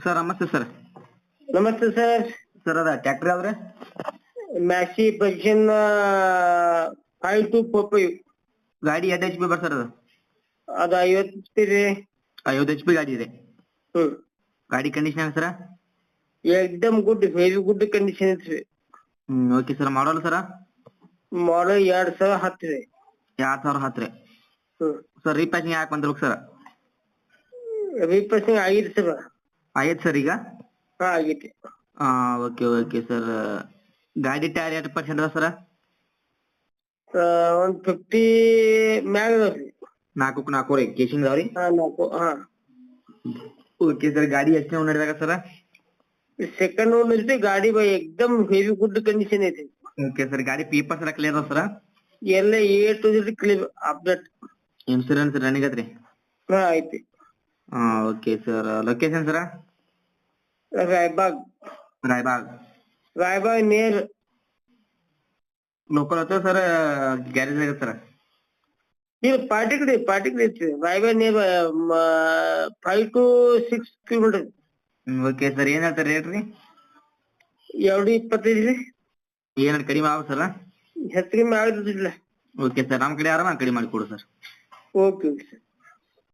Sir ನಮಸ್ತೆ sir. ನಮಸ್ತೆ sir. Sir ಅದ ಟ್ರ್ಯಾಕ್ಟರ್ ಯಾವ್ದ್ರಿ? Massey Ferguson 5245. ಗಾಡಿ ಎಷ್ಟು HP ಬರ್ ಸರ್ ಅದು? ಅದು 50 HP ರೀ. 50 HP ಗಾಡಿ ಇದೆ. ಗಾಡಿ ಕಂಡೀಷನ್ ಹೆಂಗ್ ಸರ? ಏಕ್ದಮ್ ಗುಡ್, ವೆರಿ ಗುಡ್ ಕಂಡೀಷನ್ ಐತ್ರಿ. Okay sir. Model sir? Model 2010 ರೀ. 2010 ರೀ. ಸರ್ ರೀಪ್ಯಾಕಿಂಗ್ ಯಾಕೆ ಬಂದ್ರು ಸರ್? ರೀಪ್ಲೇಸಿಂಗ್ ಆಗಿತ್ತು ಸರ್. ಆಯ್ತು ಸರ್ ಈಗ? ಹಾ ಆಗೈತಿ. Okay sir. ಗಾಡಿ ಟೈರ್ ಎಷ್ಟು ಪರ್ಸೆಂಟ್ ಅದ ಸರ? ಒಂದ್ 50 ಮ್ಯಾಗ ಅದಾವ್ರಿ. 4 ರೀ ಕೇಸಿಂಗ್ ಅದಾವ್ರಿ? 4. Okay sir. ಗಾಡಿ ಎಷ್ಟು ನಡೆದಾಗ ಸರ? ಸೆಕೆಂಡ್ ಓನ್ ಐತಿ ಗಾಡಿ ಬೈ ಏಕ್ದಮ್ ವೆರಿ ಗುಡ್ ಕಂಡೀಷನ್ ಐತಿ. Okay sir. ಗಾಡಿ ಪೇಪರ್ಸ್ ಎಲ್ಲ ಕ್ಲಿಯರ್ ಅದ ಸರ? ಎಲ್ಲ A to Z clear update. Insurance running ಐತ್ರಿ? ಹಾ ಐತಿ. Okay sir. ಲೊಕೇಶನ್ ಸರ? ರಾಯಬಾಗ್ ನೇರ್ ಲೋಕಲ್ ಹತ್ರ ಸರ್ ಗ್ಯಾರೇಜ್ ಆಗುತ್ತೆ ಸರ್? ಇದು ಪಾರ್ಟಿ ಕಡೆ ಐತಿ. ರಾಯಬಾಗ್ ನೇರ್ 5 to 6 ಕಿಲೋಮೀಟರ್. Okay sir. ಏನ್ ಹೇಳ್ತಾರೆ ರೇಟ್ ರೀ? 225 ರೀ. ಏನಾದ್ರು ಕಡಿಮೆ ಆಗ ಸರ್? ಹೆಚ್ಚು ಕಡಿಮೆ ಆಗುದಿಲ್ಲ. Okay sir. ನಮ್ಮ ಕಡೆ ಆರಾಮ ಕಡಿಮೆ ಮಾಡಿ ಕೊಡು ಸರ್. Okay sir.